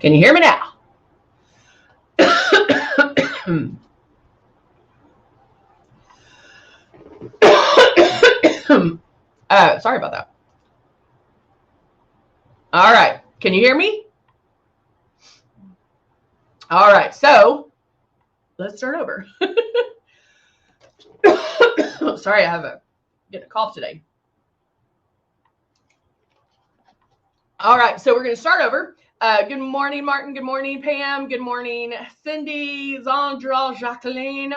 Can you hear me now? Sorry about that. All right. Can you hear me? All right. So let's start over. Sorry, I have getting a cough today. All right. So we're going to start over. Good morning, Martin. Good morning, Pam. Good morning, Cindy, Zandra, Jacqueline.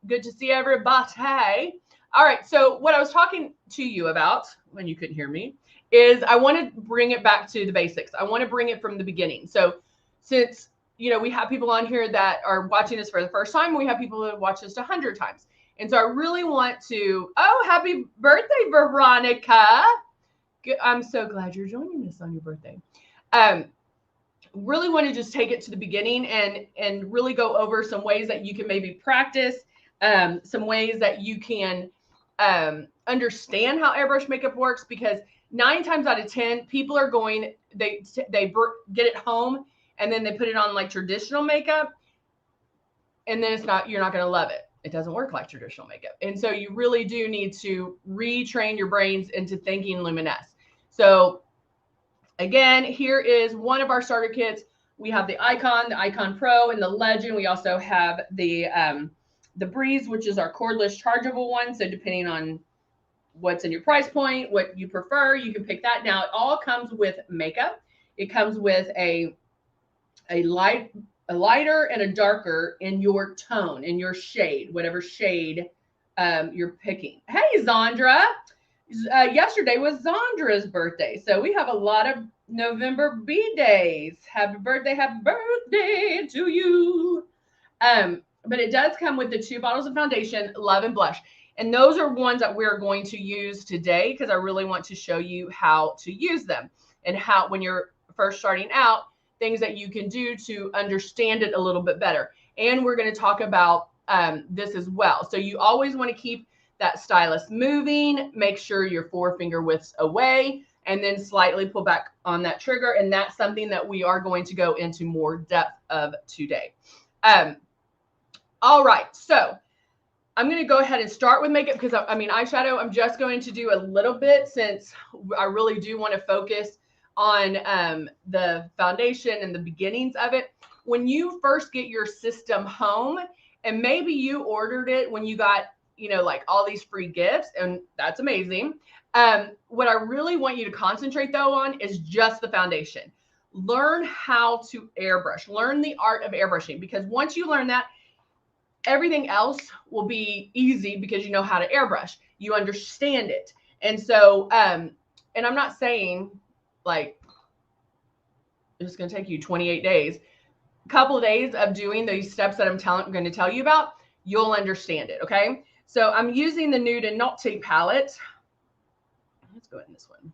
Good to see everybody. All right. So what I was talking to you about when you couldn't hear me is I want to bring it back to the basics. I want to bring it from the beginning. So since, we have people on here that are watching this for the first time, we have people that have watched this 100 times. And so I really want to, happy birthday, Veronica. I'm so glad you're joining us on your birthday. Really want to just take it to the beginning and really go over some ways that you can maybe practice, some ways that you can understand how airbrush makeup works, because 9 times out of 10 people are going, they get it home and then they put it on like traditional makeup, and then you're not going to love it. It doesn't work like traditional makeup. And so you really do need to retrain your brains into thinking Luminess. So again, here is one of our starter kits. We have the Icon Pro, and the Legend. We also have the Breeze, which is our cordless chargeable one. So depending on what's in your price point, what you prefer, you can pick that. Now, it all comes with makeup. It comes with a lighter and a darker in your tone, in your shade, whatever shade you're picking. Hey, Zandra. Yesterday was Zandra's birthday. So we have a lot of November B-days. Happy birthday to you. But it does come with the 2 bottles of foundation, Love and Blush. And those are ones that we're going to use today because I really want to show you how to use them and how, when you're first starting out, things that you can do to understand it a little bit better. And we're going to talk about this as well. So you always want to keep that stylus moving, make sure your 4-finger widths away, and then slightly pull back on that trigger. And that's something that we are going to go into more depth of today. All right, so I'm going to go ahead and start with makeup because eyeshadow, I'm just going to do a little bit since I really do want to focus on the foundation and the beginnings of it. When you first get your system home, and maybe you ordered it when you got like all these free gifts, and that's amazing. What I really want you to concentrate though on is just the foundation. Learn how to airbrush, learn the art of airbrushing, because once you learn that, everything else will be easy because you know how to airbrush, you understand it. And so, and I'm not saying like it's going to take you 28 days, a couple of days of doing these steps that I'm going to tell you about, you'll understand it. Okay. So I'm using the Nude and Naughty palette. Let's go in this one. I'm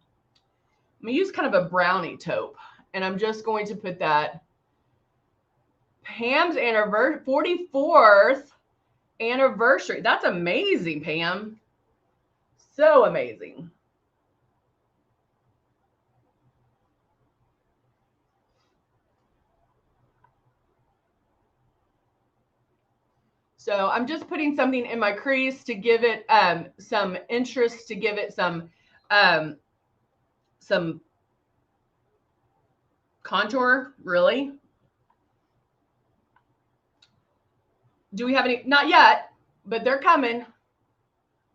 going to use kind of a brownie taupe, and I'm just going to put that Pam's 44th anniversary. That's amazing, Pam. So amazing. So I'm just putting something in my crease to give it some interest, to give it some contour, really. Do we have any? Not yet, but they're coming.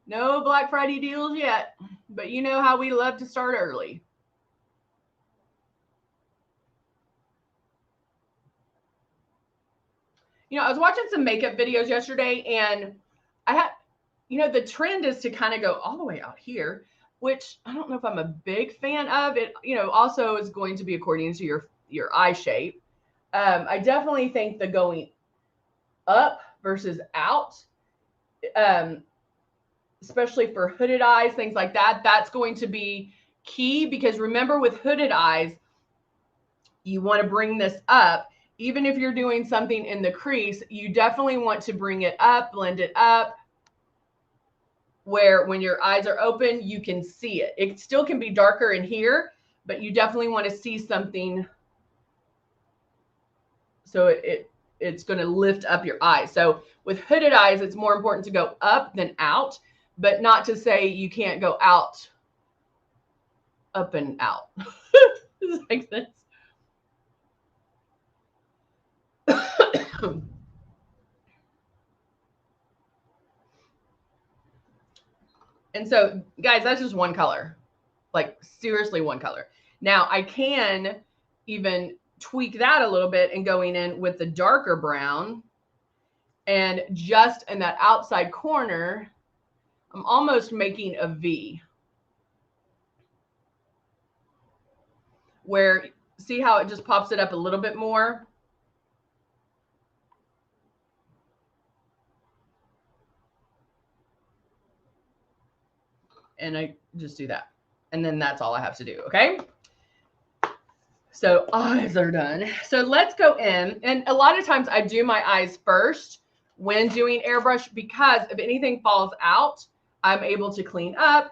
No Black Friday deals yet, but you know how we love to start early. I was watching some makeup videos yesterday, and I had, the trend is to kind of go all the way out here, which I don't know if I'm a big fan of. It, also is going to be according to your eye shape. I definitely think the going up versus out, especially for hooded eyes, things like that, that's going to be key, because remember, with hooded eyes, you want to bring this up. Even if you're doing something in the crease, you definitely want to bring it up, blend it up, where when your eyes are open, you can see it. It still can be darker in here, but you definitely want to see something So it's going to lift up your eyes. So with hooded eyes, it's more important to go up than out, but not to say you can't go out, up and out. Does that make sense? And so, guys, that's just one color, like seriously one color. Now I can even tweak that a little bit and going in with the darker brown, and just in that outside corner, I'm almost making a V. Where, see how it just pops it up a little bit more? And I just do that. And then that's all I have to do, okay? So eyes are done. So let's go in. And a lot of times I do my eyes first when doing airbrush, because if anything falls out, I'm able to clean up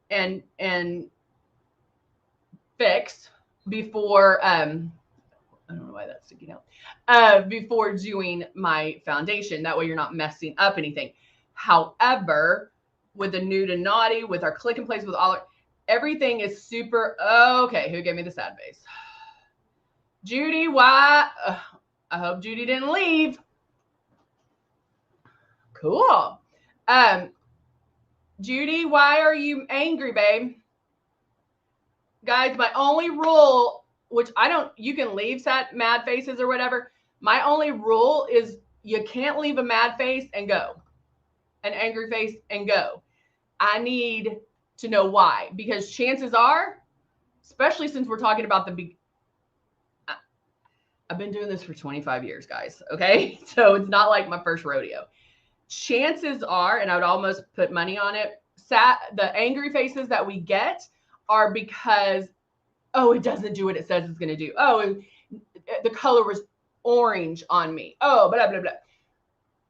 and fix before, I don't know why that's sticking out, before doing my foundation. That way you're not messing up anything. However, with the nude and naughty, with our click and place, with all everything is super, okay, who gave me the sad face? Judy, why? I hope Judy didn't leave. Cool. Judy, why are you angry, babe? Guys, my only rule, which I don't, you can leave mad faces or whatever. My only rule is you can't leave a mad face and go, an angry face and go. I need to know why, because chances are, especially since we're talking about I've been doing this for 25 years, guys. Okay. So it's not like my first rodeo. Chances are, and I would almost put money on it, the angry faces that we get are because, oh, it doesn't do what it says it's going to do. Oh, the color was orange on me. Oh, blah, blah, blah.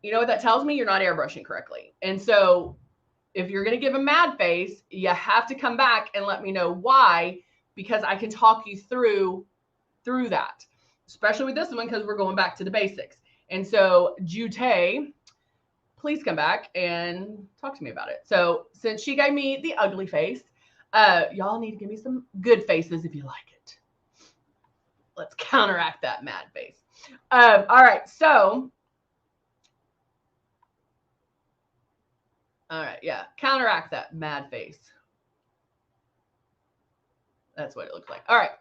You know what that tells me? You're not airbrushing correctly. And so if you're going to give a mad face, you have to come back and let me know why, because I can talk you through that, especially with this one, because we're going back to the basics. And so Jute, please come back and talk to me about it. So since she gave me the ugly face, y'all need to give me some good faces if you like it. Let's counteract that mad face. All right. So, all right. Yeah. Counteract that mad face. That's what it looks like. All right.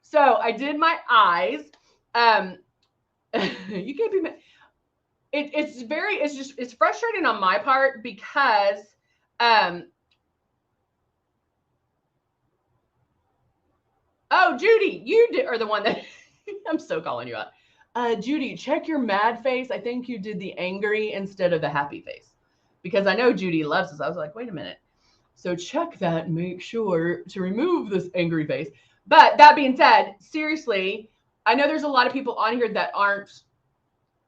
So I did my eyes. You can't be mad. It's frustrating on my part because, oh, Judy, you are the one that I'm so calling you out. Judy, check your mad face. I think you did the angry instead of the happy face, because I know Judy loves this. I was like, wait a minute. So check that and make sure to remove this angry face. But that being said, seriously, I know there's a lot of people on here that aren't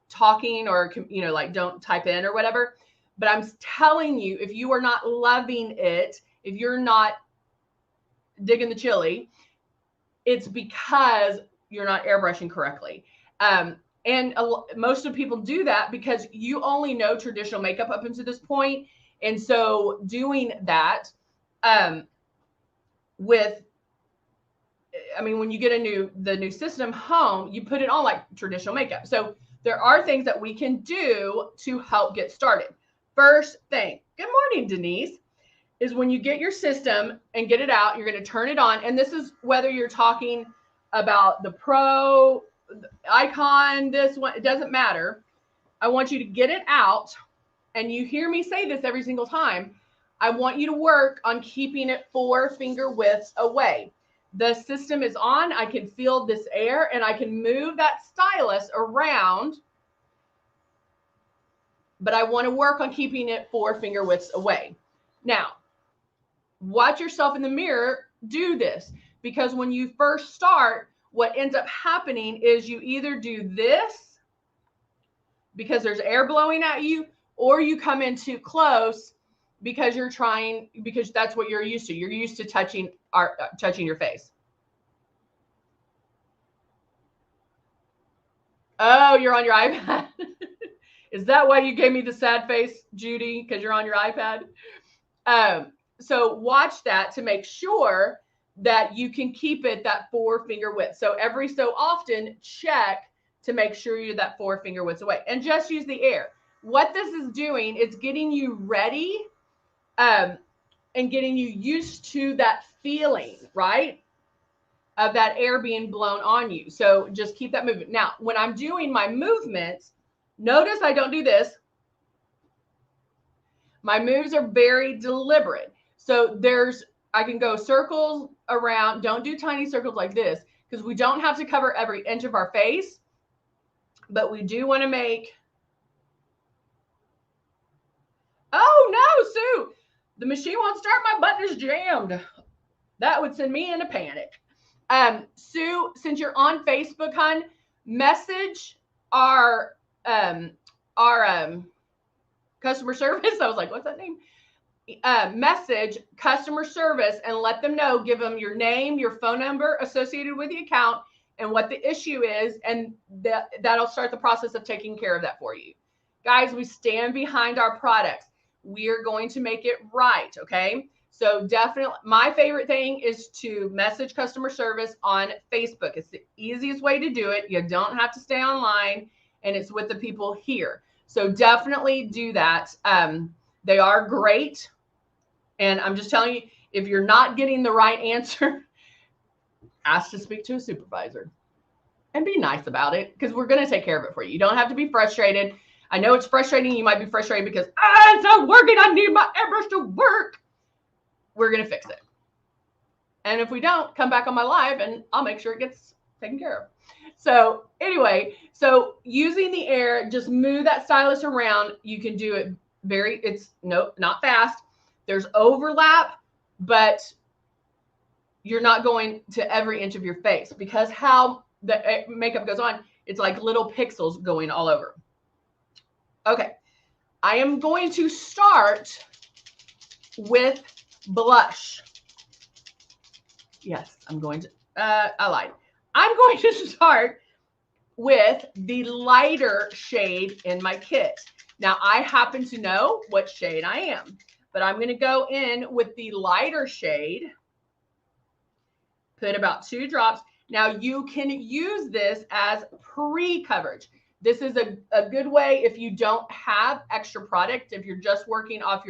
talking or, you know, like don't type in or whatever. But I'm telling you, if you are not loving it, if you're not digging the chili, it's because you're not airbrushing correctly. And most of people do that because you only know traditional makeup up until this point. And so doing that when you get the new system home, you put it on like traditional makeup. So there are things that we can do to help get started. First thing, good morning, Denise, is when you get your system and get it out, you're going to turn it on. And this is whether you're talking about the Pro, the Icon, this one, it doesn't matter. I want you to get it out. And you hear me say this every single time. I want you to work on keeping it 4 finger widths away. The system is on. I can feel this air and I can move that stylus around, but I want to work on keeping it 4 finger widths away. Now, watch yourself in the mirror do this, because when you first start, what ends up happening is you either do this because there's air blowing at you, or you come in too close because because that's what you're used to. You're used to touching your face. Oh, you're on your iPad. Is that why you gave me the sad face, Judy? Because you're on your iPad? So watch that to make sure that you can keep it that 4-finger width. So every so often, check to make sure you're that 4-finger width away. And just use the air. What this is doing is getting you ready and getting you used to that feeling, right? Of that air being blown on you. So just keep that movement. Now, when I'm doing my movements, notice I don't do this. My moves are very deliberate. So I can go circles around. Don't do tiny circles like this because we don't have to cover every inch of our face, but we do want to make. Oh no, Sue, the machine won't start. My button is jammed. That would send me in a panic. Sue, since you're on Facebook, hon, message our customer service. I was like, what's that name? Message customer service and let them know, give them your name, your phone number associated with the account and what the issue is. And that'll start the process of taking care of that for you. Guys, we stand behind our products. We are going to make it right. Okay. So definitely my favorite thing is to message customer service on Facebook. It's the easiest way to do it. You don't have to stay online and it's with the people here. So definitely do that. They are great. And I'm just telling you, if you're not getting the right answer, ask to speak to a supervisor and be nice about it because we're going to take care of it for you. You don't have to be frustrated. I know it's frustrating. You might be frustrated because it's not working. I need my airbrush to work. We're going to fix it. And if we don't, come back on my live and I'll make sure it gets taken care of. So anyway, so using the air, just move that stylus around. You can do it it's not fast. There's overlap, but you're not going to every inch of your face because how the makeup goes on, it's like little pixels going all over. Okay, I am going to start with blush. Yes, I'm going to, I lied. I'm going to start with the lighter shade in my kit. Now, I happen to know what shade I am, but I'm going to go in with the lighter shade, put about 2 drops. Now, you can use this as pre-coverage. This is a good way if you don't have extra product, if you're just working off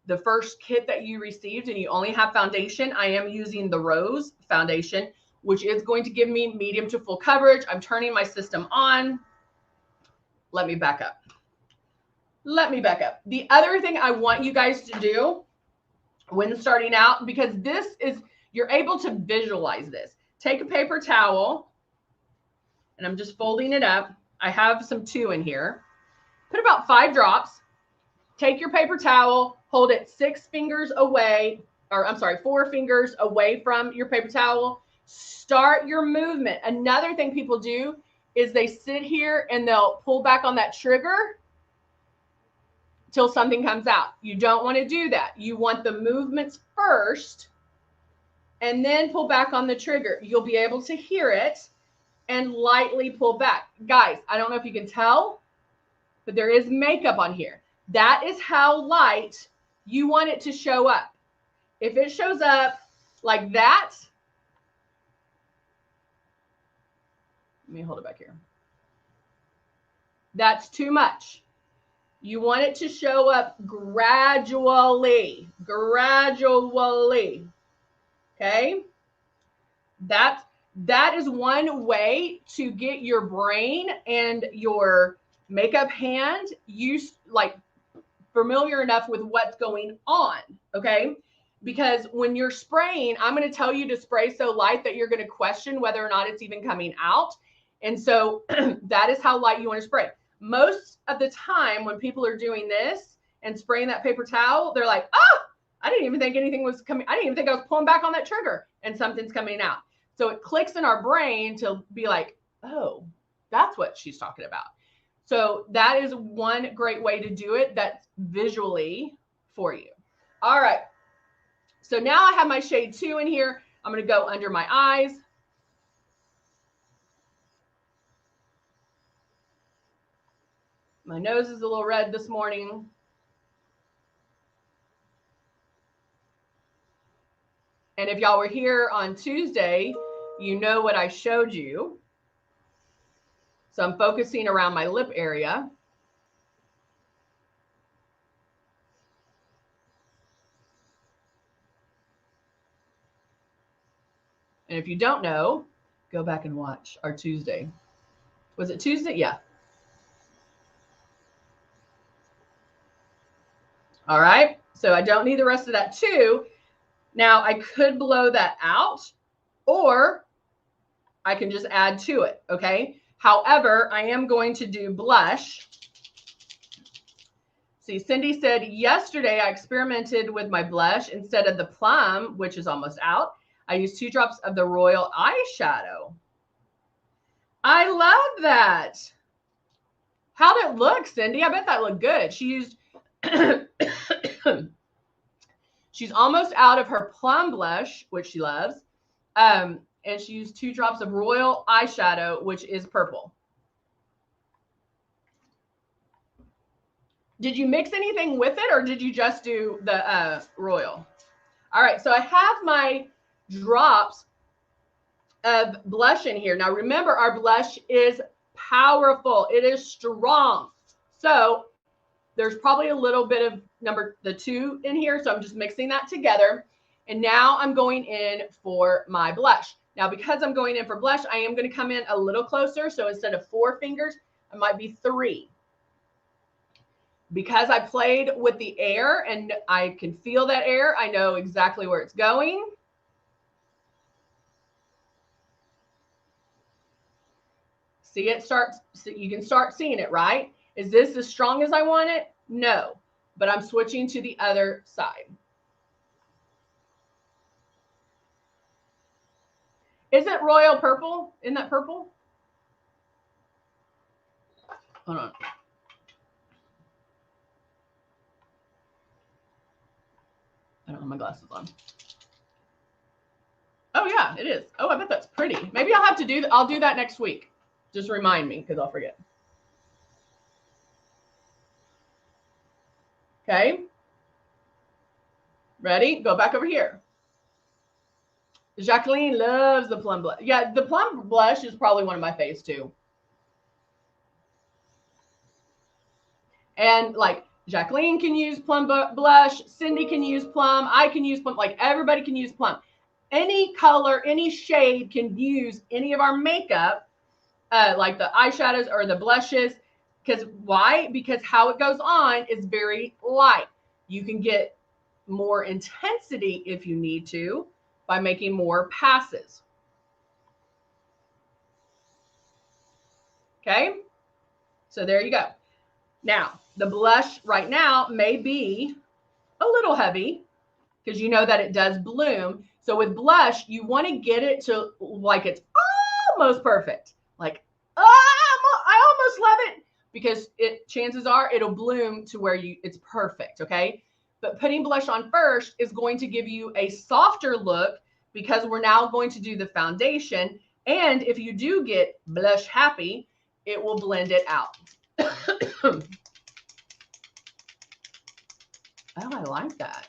the first kit that you received and you only have foundation. I am using the Rose foundation, which is going to give me medium to full coverage. I'm turning my system on. Let me back up. The other thing I want you guys to do when starting out, because you're able to visualize this. Take a paper towel, and I'm just folding it up. I have some 2 in here. Put about 5 drops. Take your paper towel, hold it 6 fingers away, or I'm sorry, 4 fingers away from your paper towel. Start your movement. Another thing people do is they sit here and they'll pull back on that trigger till something comes out. You don't want to do that. You want the movements first and then pull back on the trigger. You'll be able to hear it and lightly pull back. Guys, I don't know if you can tell, but there is makeup on here. That is how light you want it to show up. If it shows up like that, let me hold it back here. That's too much. You want it to show up gradually. Okay? That is one way to get your brain and your makeup hand familiar enough with what's going on, okay? Because when you're spraying, I'm going to tell you to spray so light that you're going to question whether or not it's even coming out. And so that is how light you want to spray. Most of the time when people are doing this and spraying that paper towel, they're like, oh, I didn't even think anything was coming. I didn't even think I was pulling back on that trigger and something's coming out. So it clicks in our brain to be like, oh, that's what she's talking about. So that is one great way to do it. That's visually for you. All right. So now I have my shade 2 in here. I'm going to go under my eyes. My nose is a little red this morning. And if y'all were here on Tuesday, you know what I showed you. So I'm focusing around my lip area. And if you don't know, go back and watch our Tuesday. Was it Tuesday? Yeah. All right. So I don't need the rest of that too. Now I could blow that out, or I can just add to it. Okay. However, I am going to do blush. See, Cindy said, yesterday I experimented with my blush. Instead of the plum, which is almost out, I used 2 drops of the Royal eyeshadow. I love that. How'd it look, Cindy? I bet that looked good. She used, she's almost out of her plum blush, which she loves. And she used 2 drops of Royal eyeshadow, which is purple. Did you mix anything with it, or did you just do the Royal? All right, so I have my drops of blush in here. Now remember, our blush is powerful. It is strong. So there's probably a little bit of the 2 in here. So I'm just mixing that together. And now I'm going in for my blush. Now, because I'm going in for blush, I am going to come in a little closer. So instead of 4 fingers, it might be 3. Because I played with the air and I can feel that air, I know exactly where it's going. See, it starts, so you can start seeing it, right? Is this as strong as I want it? No, but I'm switching to the other side. Isn't Royal purple? Isn't that purple? Hold on. I don't have my glasses on. Oh yeah, it is. Oh, I bet that's pretty. Maybe I'll have to do that. I'll do that next week. Just remind me, because I'll forget. Okay. Ready? Go back over here. Jacqueline loves the plum blush. Yeah, the plum blush is probably one of my faves too. And like Jacqueline can use plum blush, Cindy can use plum, I can use plum, like everybody can use plum. Any color, any shade can use any of our makeup, like the eyeshadows or the blushes. Because why? Because how it goes on is very light. You can get more intensity if you need to by making more passes. Okay, so there you go. Now, the blush right now may be a little heavy because you know that it does bloom. So with blush, you want to get it to like it's almost perfect. Like, I almost love it, because chances are it'll bloom to where it's perfect, okay? But putting blush on first is going to give you a softer look, because we're now going to do the foundation. And if you do get blush happy, it will blend it out. Oh, I like that.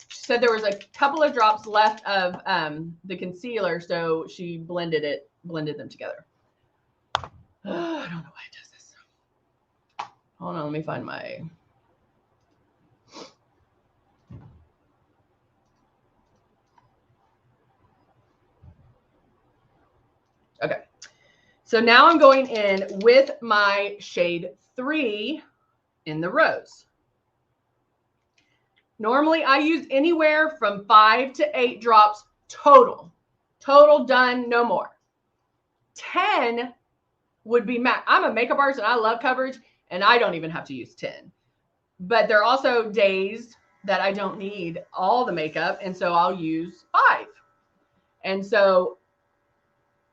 She said there was a couple of drops left of the concealer, so she blended them together. I don't know why it does this. Hold on, let me find my... Okay. So now I'm going in with my shade 3 in the rose. Normally I use anywhere from 5 to 8 drops total. Total, done, no more. 10 would be max. I'm a makeup artist and I love coverage, and I don't even have to use 10. But there are also days that I don't need all the makeup, and so I'll use 5. And so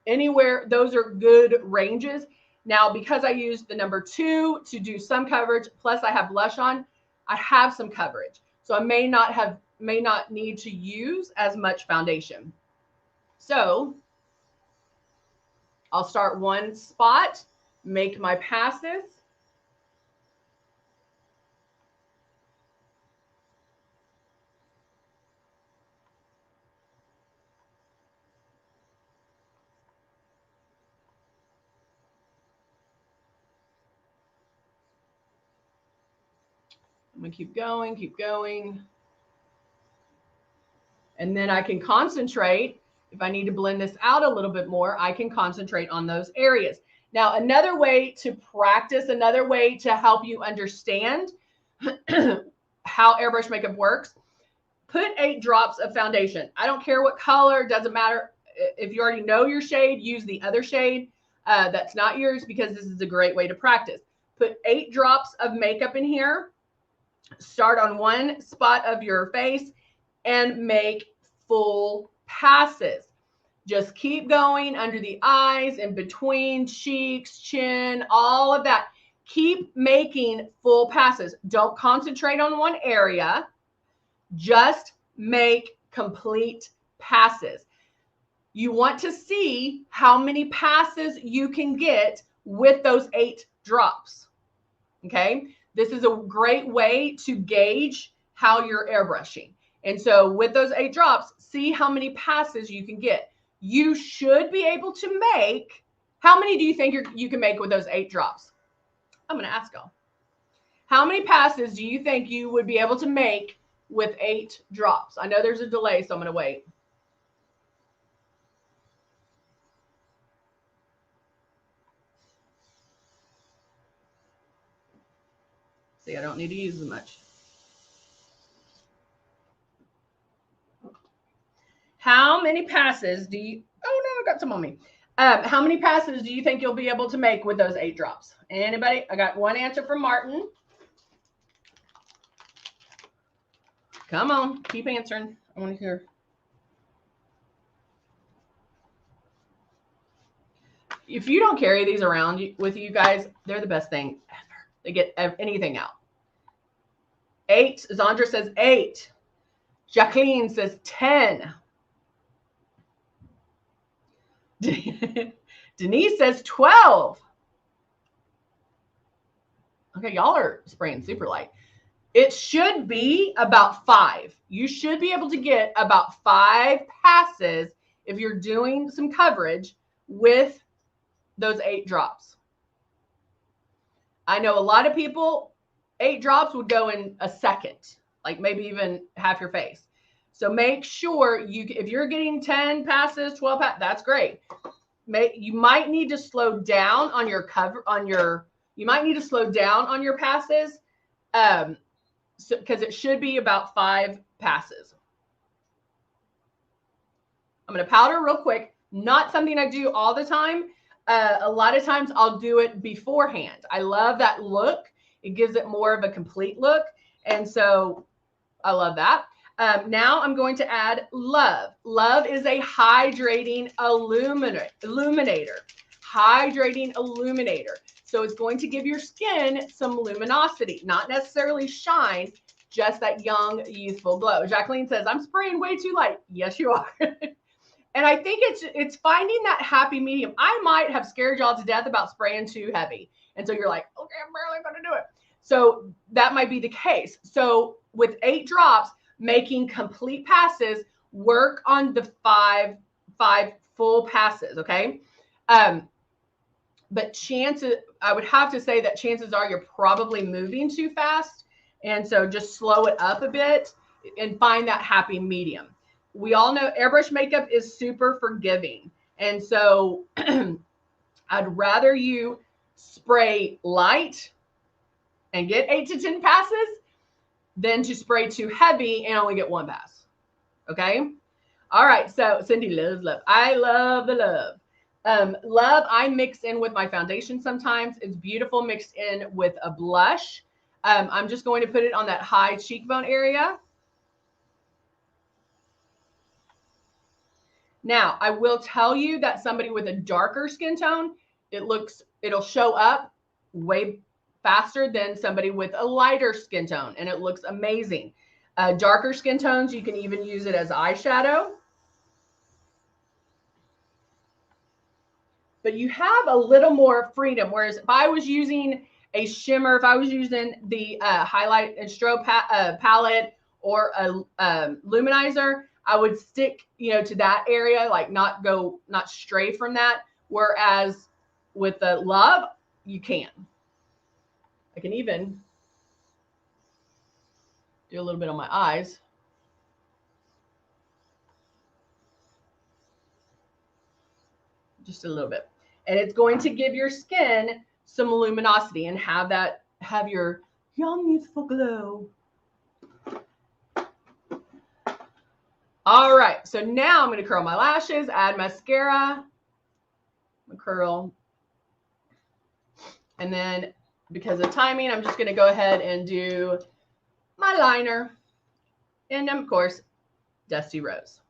anywhere, those are good ranges. Now, because I used the number 2 to do some coverage, plus I have blush on, I have some coverage. So I may not need to use as much foundation. So I'll start one spot, make my passes, I'm gonna keep going, keep going. And then I can concentrate. If I need to blend this out a little bit more, I can concentrate on those areas. Now, another way to practice, another way to help you understand how airbrush makeup works, put 8 drops of foundation. I don't care what color, doesn't matter. If you already know your shade, use the other shade that's not yours, because this is a great way to practice. Put 8 drops of makeup in here. Start on one spot of your face and make full passes. Just keep going under the eyes, in between cheeks, chin, all of that. Keep making full passes. Don't concentrate on one area. Just make complete passes. You want to see how many passes you can get with those 8 drops. Okay? This is a great way to gauge how you're airbrushing. And so with those 8 drops, see how many passes you can get. You should be able to make, how many do you think you can make with those 8 drops? I'm going to ask y'all. How many passes do you think you would be able to make with 8 drops? I know there's a delay, so I'm going to wait. See, I don't need to use as much. How many passes do you, oh no, I got some on me. How many passes do you think you'll be able to make with those 8 drops? Anybody? I got one answer from Martin. Come on, keep answering. I want to hear. If you don't carry these around with you guys, they're the best thing ever. They get anything out. 8. Zandra says 8. Jacqueline says 10. Denise says 12. Okay, y'all are spraying super light. It should be about 5. You should be able to get about 5 passes if you're doing some coverage with those 8 drops. I know a lot of people, 8 drops would go in a second, like maybe even half your face. So make sure if you're getting 10 passes, 12 passes, that's great. You might need to slow down on your you might need to slow down on your passes, because it should be about 5 passes. I'm going to powder real quick. Not something I do all the time. A lot of times I'll do it beforehand. I love that look. It gives it more of a complete look. And so I love that. Now I'm going to add Love. Love is a hydrating illuminator. Hydrating illuminator. So it's going to give your skin some luminosity, not necessarily shine, just that young, youthful glow. Jacqueline says, I'm spraying way too light. Yes, you are. And I think it's finding that happy medium. I might have scared y'all to death about spraying too heavy. And so you're like, okay, I'm barely going to do it. So that might be the case. So with 8 drops, making complete passes, work on the five full passes, okay? But I would have to say that chances are you're probably moving too fast. And so just slow it up a bit and find that happy medium. We all know airbrush makeup is super forgiving. And so I'd rather you spray light and get 8 to 10 passes than to spray too heavy and only get 1 pass. Okay. All right. So Cindy loves love. I love the love. Love, I mix in with my foundation sometimes. It's beautiful mixed in with a blush. I'm just going to put it on that high cheekbone area. Now, I will tell you that somebody with a darker skin tone, it'll show up way faster than somebody with a lighter skin tone, and it looks amazing. Darker skin tones, you can even use it as eyeshadow. But you have a little more freedom. Whereas if I was using a shimmer, if I was using the highlight and strobe palette or a luminizer, I would stick, to that area, like not stray from that. Whereas with the Love, you can. I can even Do a little bit on my eyes. Just a little bit. And it's going to give your skin some luminosity and have your young youthful glow. All right, so now I'm going to curl my lashes, add mascara, curl. And then because of timing, I'm just going to go ahead and do my liner. And of course, Dusty Rose.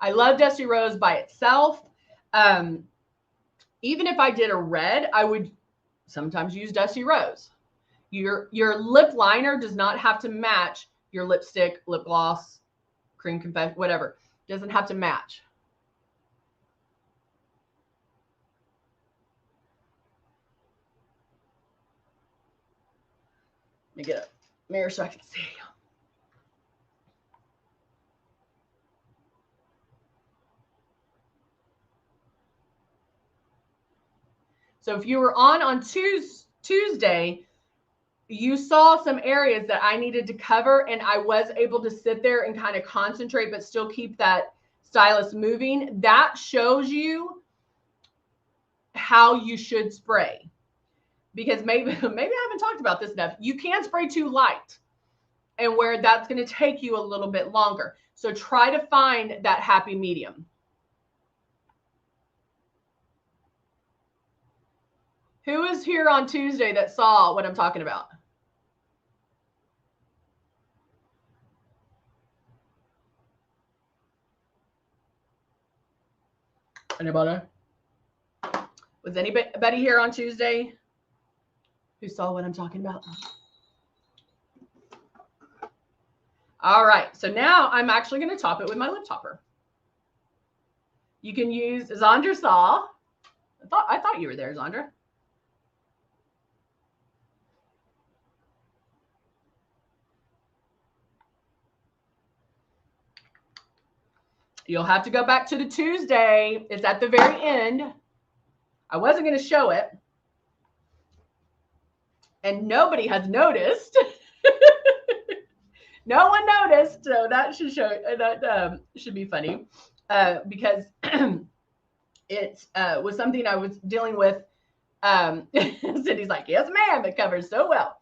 I love Dusty Rose by itself. Even if I did a red, I would sometimes use Dusty Rose. Your lip liner does not have to match your lipstick, lip gloss, cream confetti, whatever. It doesn't have to match. Let me get a mirror so I can see. So if you were on Tuesday, you saw some areas that I needed to cover, and I was able to sit there and kind of concentrate, but still keep that stylus moving. That shows you how you should spray, because maybe I haven't talked about this enough. You can spray too light, and where that's going to take you a little bit longer. So try to find that happy medium. Who was here on Tuesday that saw what I'm talking about? Anybody? Was anybody here on Tuesday who saw what I'm talking about? All right, so now I'm actually going to top it with my lip topper. You can use, Zandra saw. I thought you were there, Zandra. You'll have to go back to the Tuesday. It's at the very end. I wasn't going to show it. And nobody has noticed. No one noticed. So that should show, that should be funny. Because it was something I was dealing with. Cindy's like, yes, ma'am, it covers so well.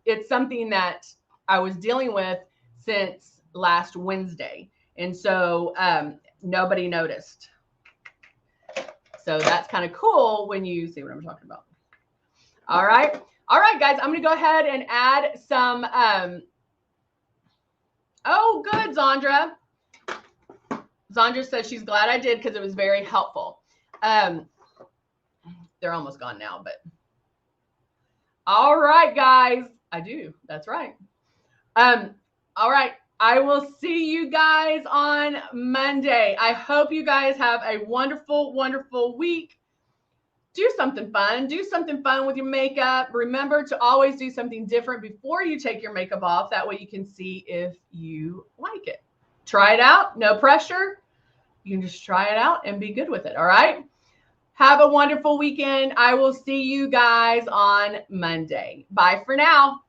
It's something that I was dealing with since last Wednesday. And so nobody noticed. So that's kind of cool when you see what I'm talking about. All right. All right, guys, I'm going to go ahead and add some. Oh, good, Zandra. Zandra says she's glad I did because it was very helpful. They're almost gone now, but. All right, guys. I do. That's right. All right. I will see you guys on Monday. I hope you guys have a wonderful, wonderful week. Do something fun. Do something fun with your makeup. Remember to always do something different before you take your makeup off. That way you can see if you like it. Try it out. No pressure. You can just try it out and be good with it. All right. Have a wonderful weekend. I will see you guys on Monday. Bye for now.